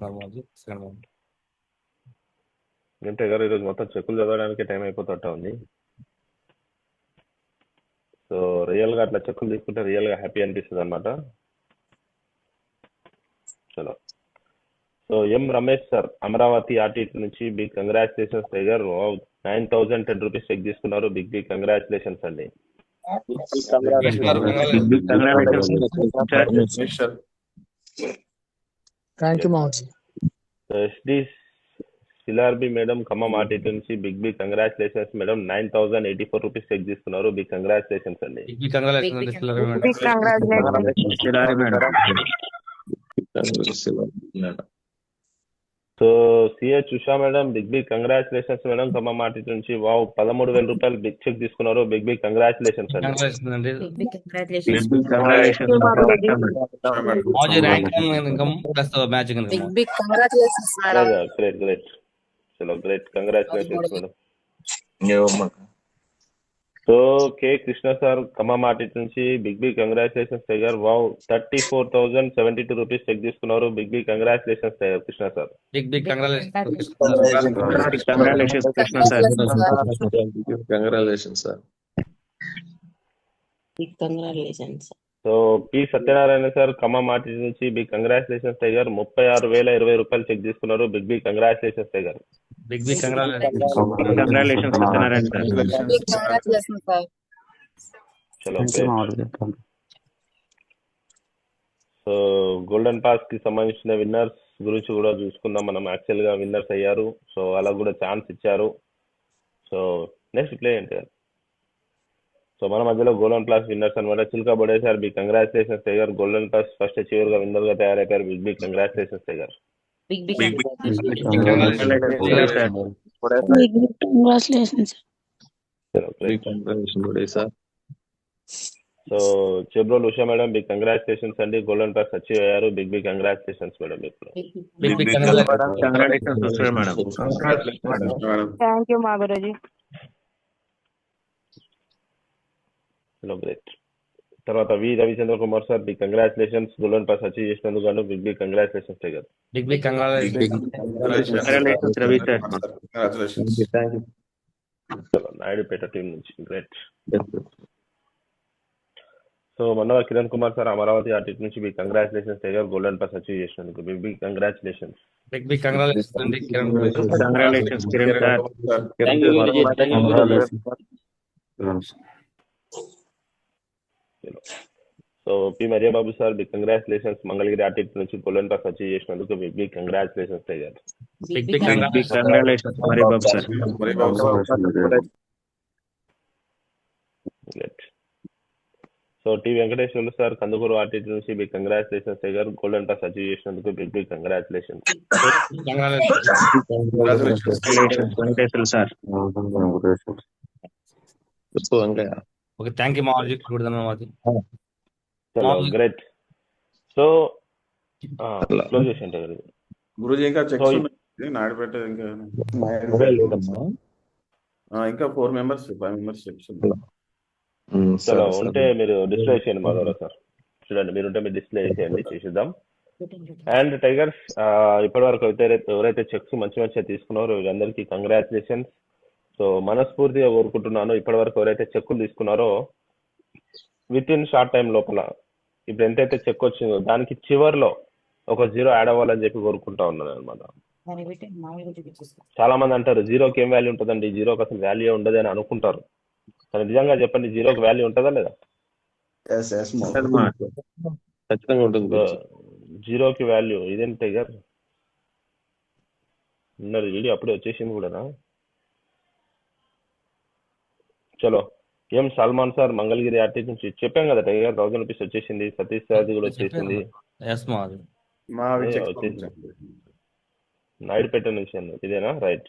తీసుకున్నారు మాది second round. ఏంటే గారు ఈరోజు మొత్తం చెక్కులు చదవడానికి టైం అయిపోతుంటా ఉంది. సో రియల్ గా అట్లా చెక్కులు తీసుకుంటే రియల్ గా హ్యాపీ అనిపిస్తుంది అనమాట. చలో. So M Ramesh sir Amaravati RTT నుంచి big congratulations tiger. 9,010 rupees check తీసుకున్నారు. బిగ్ బిగ్ కంగ్రాచులేషన్స్ అండి. థ్యాంక్ యూ మావజీ. ఎస్డి సిలార్బి మేడం ఖమ్మం ఆర్టీటీ నుంచి big big congratulations madam. 9,084 rupees check తీసుకున్నారు. బిగ్ కంగ్రాచులేషన్స్ అండి. బిగ్ కంగ్రాచులేషన్స్ అండి సిల్లర్ madam. Big congratulations. So CH Usha madam big big congratulations madam. Khammam RTT నుంచి వావ్ 13,000 రూపాయలు బిగ్ చెక్ తీసుకున్నారు. బిగ్ బిగ్ కంగ్రాచులేషన్స్ అండి. కంగ్రాచులేషన్స్ అండి. Congratulations. మాజీ rank income plus matching income. Big congratulations, madam. Great great. చలో great congratulations madam. So K Krishna sir Khammam RTT నుంచి big big congratulations tiger. Wow 34,072 rupees check తీసుకున్నారు. Big big congratulations tiger Krishna sir. Big big congratulations. Congratulations, Krishna sir. Congratulations, sir. Big congratulations. So P Satyanarayana sir Khammam RTT నుంచి big congratulations tiger. 36,020 రూపాయలు చెక్ తీసుకున్నారు. Big big congratulations tiger. Big big congratulations. Congratulations, Satyanarayan sir. Big congratulations, sir. చలో so golden pass కి సంబంధించిన winners గురించి కూడా చూసుకుందాం. మనం యాక్చువల్ గా విన్నర్స్ అయ్యారు. సో అలా కూడా ఛాన్స్ ఇచ్చారు. సో నెక్స్ట్ ప్లే ఏంటి? సో మన మధ్యలో గోల్డెన్ ప్లాస్ విన్నర్స్ అనమాట. చిల్కా బడే sir big congratulations tiger. Golden plus first achiever గా విన్నర్ గా తయారైపోయారు. Big big congratulations tiger. Big Congratulations. Big congratulations, buddy, sir. So Chebrol Usha madam big congratulations అండి. గోల్డెన్ ప్లాస్ అచీవ్ అయ్యారు. Big big congratulations madam. ఇప్పుడు big big congratulations. Congratulations, sir, madam. Thank you, Maguraji. Hello great. తర్వాత V Ravichandra Kumar sir big congratulations. Golden plus achieve చేసినందుకు గాను big big congratulations tiger. Big big congratulations. Congratulations, Ravi sir. Congratulations. Thank you. Naidupeta team నుంచి great. So మొన్న Kiran Kumar sir Amaravati RTT నుంచి big congratulations tiger. Golden plus achieve చేసినందుకు big big congratulations. Big big congratulations అండి Kiran. Congratulations, Kiran sir. So P Mariyababu sir big congratulations. Mangalagiri RTT నుంచి golden plus achieve చేసినందుకు big big congratulations tiger. Big big Big congratulations, Mari Babu sir. Great. So T Venkateswarlu sir Kandukuru RTT నుంచి big congratulations tiger. Golden plus achieve చేసినందుకు big big congratulations. Congratulations, Venkateswara sir. Okay thank you మాజీ గుడిదన్న మాజీ. Great. So close చేసేయండి tiger. Guruji ఇంకా checks So, ఉన్నాయి నాయుడుపేట ఇంకా ఇంకా 4 మెంబర్స్ 5 మెంబర్స్ చెక్స్ ఉన్నాయి. చలో ఉంటే మీరు డిస్ప్లే చేయండి మా ద్వారా సార్. చూడండి మీరు ఉంటే మీరు డిస్ప్లే చేసేయండి, చేసిద్దాం. అండ్ టైగర్స్ ఇప్పటి వరకు అయితే ఎవరైతే చెక్స్ మంచి మంచిగా తీసుకున్నారో వీళ్ళందరికీ కంగ్రాచులేషన్స్. సో మనస్ఫూర్తిగా కోరుకుంటున్నాను ఇప్పటి వరకు ఎవరైతే చెక్కులు తీసుకున్నారో విత్ ఇన్ షార్ట్ టైం లోపల ఇప్పుడు ఎంతైతే చెక్ వచ్చిందో దానికి చివర్లో ఒక 0 యాడ్ అవ్వాలని చెప్పి కోరుకుంటా ఉన్నాను అనమాట. చాలా మంది అంటారు జీరోకి ఏం వాల్యూ ఉంటుందండి, జీరోకి అసలు వాల్యూ ఉండదు అని అనుకుంటారు. కానీ నిజంగా చెప్పండి జీరోకి వాల్యూ ఉంటుందా లేదా? ఖచ్చితంగా ఉంటుంది. జీరోకి వాల్యూ ఇదేంటి టైగర్ ఉన్నది వీడియో అప్పుడే వచ్చేసింది కూడా. చలో ఎం సల్మాన్ సార్ మంగళగిరి ఆర్టీసీ నుంచి చెప్పాం కదా టైగర్ 1000 రూపీస్ వచ్చేసింది. సతీష్ సార్ది కూడా వచ్చేసింది. నాయుడుపేట నుంచి అన్న ఇదేనా? Right.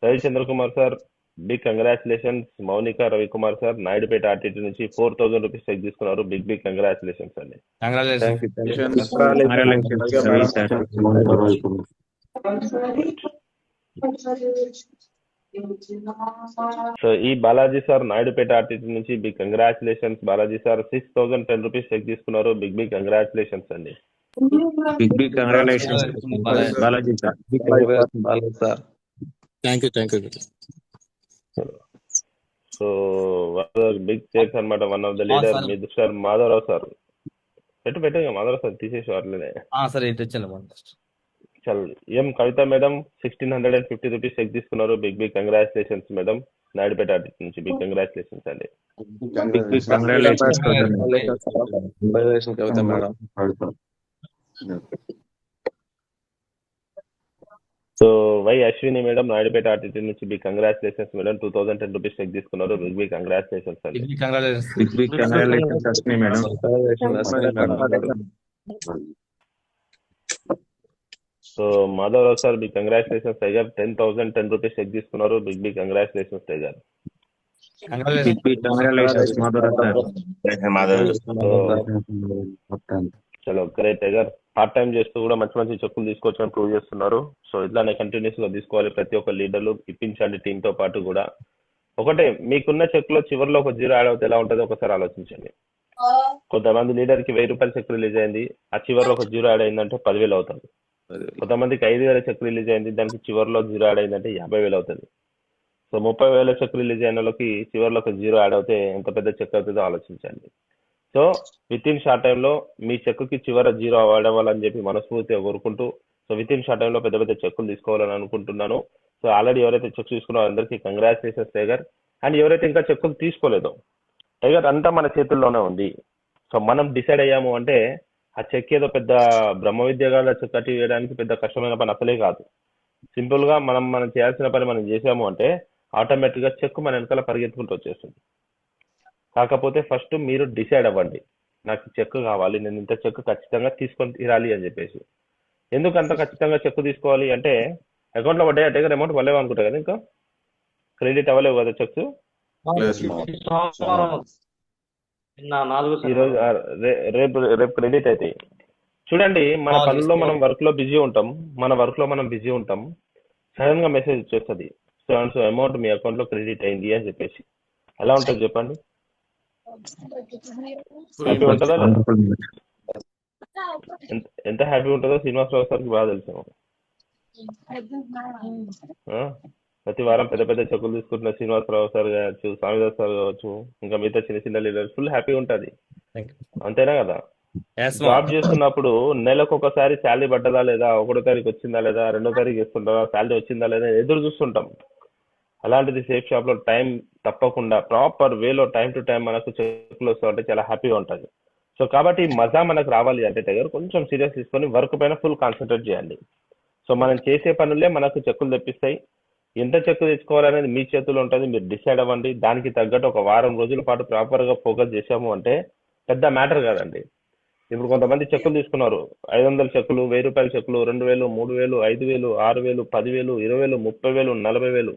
Ravichandra Kumar sir big congratulations. Mounika Ravikumar sir Naidupeta RTT నుంచి 4000 రూపీస్ చెక్ తీసుకున్నారు. బిగ్ బిగ్ కంగ్రాచులేషన్స్ అండి. So E Balaji sir Naidupeta RTT నుంచి big congratulations. Balaji sir 6010 rupees check తీసుకున్నారు. బిగ్ బిగ్ కంగ్రాచులేషన్స్ అండి. Big congratulations Balaji sir. Balaji sir. Thank you so big checks అనమాట. One of the leader మీ sir Madhavarao sir. పెట్టగా Madhavarao sir తీసేసి వాటిలోనే. సరే ఇటు వచ్చాను. చల్ M Kavitha madam 1650 rupees check తీసుకున్నారు. Big congratulations madam. Naidupeta artist నుంచి బిగ్ కంగ్రాచులేషన్స్ అండి. Congratulations Kavitha madam. So Y Ashwini madam Naidupeta artist నుంచి big congratulations madam. 2010 rupees check తీసుకున్నారు. బిగ్ కంగ్రాచులేషన్స్ అండి. Big congratulations Ashwini madam. So Madhavarao sir big congratulations tiger. 10,010 rupees check తీసుకున్నారు. Big congratulations tiger. Big congratulations Madhavarao sir. చలో great tiger. Part time చేస్తూ కూడా మంచి మంచి చెక్కులు తీసుకొచ్చని ప్రూవ్ చేస్తున్నారు. సో ఇట్లానే కంటిన్యూస్ గా తీసుకోవాలి. ప్రతి ఒక్క లీడర్లు ఇప్పించండి టీమ్ తో పాటు కూడా. ఒకటే మీకున్న చెక్ లో చివరిలో ఒక 0 యాడ్ అవుతే ఎలా ఉంటుందో ఒకసారి ఆలోచించండి. కొంతమంది లీడర్ కి 1000 రూపాయల చెక్ రిలీజ్ అయింది, ఆ చివరిలో ఒక 0 యాడ్ అయిందంటే 10,000 అవుతుంది. కొంతమందికి 5,000 చెక్ రిలీజ్ అయింది, దానికి చివరిలో 0 యాడ్ అయిందంటే 50,000 అవుతుంది. సో 30,000 చెక్ రిలీజ్ అయిన వాళ్ళకి చివరిలో ఒక 0 యాడ్ అవుతే ఎంత పెద్ద చెక్ అవుతుందో ఆలోచించండి. సో విత్ ఇన్ షార్ట్ టైంలో మీ చెక్కి చివర 0 అవ్వాలని చెప్పి మనస్ఫూర్తిగా కోరుకుంటూ, సో విత్ ఇన్ షార్ట్ టైంలో పెద్ద పెద్ద చెక్కులు తీసుకోవాలని అనుకుంటున్నాను. సో ఆల్రెడీ ఎవరైతే చెక్ తీసుకున్నారో అందరికీ కంగ్రాచులేషన్స్ టైగర్. అండ్ ఎవరైతే ఇంకా చెక్కులు తీసుకోలేదో టైగర్, అంతా మన చేతుల్లోనే ఉంది. సో మనం డిసైడ్ అయ్యాము అంటే ఆ చెక్ ఏదో పెద్ద బ్రహ్మ విద్యగా చెక్ కట్టి వేయడానికి పెద్ద కష్టమైన పని అసలే కాదు. సింపుల్ గా మనం చేయాల్సిన పని మనం చేసాము అంటే ఆటోమేటిక్ గా చెక్ మన వెనకాల పరిగెత్తుకుంటూ వచ్చేస్తుంది. కాకపోతే ఫస్ట్ మీరు డిసైడ్ అవ్వండి, నాకు చెక్ కావాలి, నేను ఇంత చెక్ ఖచ్చితంగా తీసుకొని తీరాలి అని చెప్పేసి. ఎందుకు అంత ఖచ్చితంగా చెక్ తీసుకోవాలి అంటే అకౌంట్ లో పడ్డాయి అంటే అమౌంట్ పడలేవు అనుకుంటా కదా, ఇంకా క్రెడిట్ అవ్వలేవు కదా చెక్స్. ఈరోజు రేపు క్రెడిట్ అవుతాయి. చూడండి, మన పనుల్లో మనం వర్క్ లో బిజీ ఉంటాం, సడన్ గా మెసేజ్ వచ్చేస్తుంది, సో అమౌంట్ మీ అకౌంట్ లో క్రెడిట్ అయింది అని చెప్పేసి. ఎలా ఉంటుంది చెప్పండి? హ్యాపీ ఉంటుందా? ఎంత హ్యాపీ ఉంటుందో శ్రీనివాసరావు సార్కి బాగా తెలుసు. ప్రతి వారం పెద్ద పెద్ద చెక్కులు తీసుకుంటున్న శ్రీనివాసరావు సార్ కావచ్చు, స్వామిదాస్ సార్ కావచ్చు, ఇంకా మిగతా చిన్న చిన్న లీడర్స్ ఫుల్ హ్యాపీ ఉంటుంది. అంతేనా కదా? జాబ్ చేస్తున్నప్పుడు నెలకు ఒకసారి శాలరీ పడ్డదా లేదా, 1వ తారీఖు వచ్చిందా లేదా, 2వ తారీఖు ఇస్తుంటారా, శాలరీ వచ్చిందా లేదా ఎదురు చూస్తుంటాం. అలాంటిది సేఫ్ షాప్ లో టైం తప్పకుండా ప్రాపర్ వేలో టైం టు టైం మనకు చెక్కులు వస్తూ ఉంటే చాలా హ్యాపీగా ఉంటుంది. సో కాబట్టి మజా మనకు రావాలి అంటే టైగర్ కొంచెం సీరియస్ తీసుకొని వర్క్ పైన ఫుల్ కాన్సన్ట్రేట్ చేయండి. సో మనం చేసే పనులే మనకు చెక్కులు తెప్పిస్తాయి. ఎంత చెక్కు తెచ్చుకోవాలనేది మీ చేతుల్లో ఉంటుంది, మీరు డిసైడ్ అవ్వండి. దానికి తగ్గట్టు ఒక వారం రోజుల పాటు ప్రాపర్ గా ఫోకస్ చేసాము అంటే పెద్ద మ్యాటర్ కాదండి. ఇప్పుడు కొంతమంది చెక్కులు తీసుకున్నారు, 500 చెక్కులు, 1000 రూపాయల చెక్కులు, 2,000, 3,000, 5,000, 6,000, 10,000, 20,000, 30,000, 40,000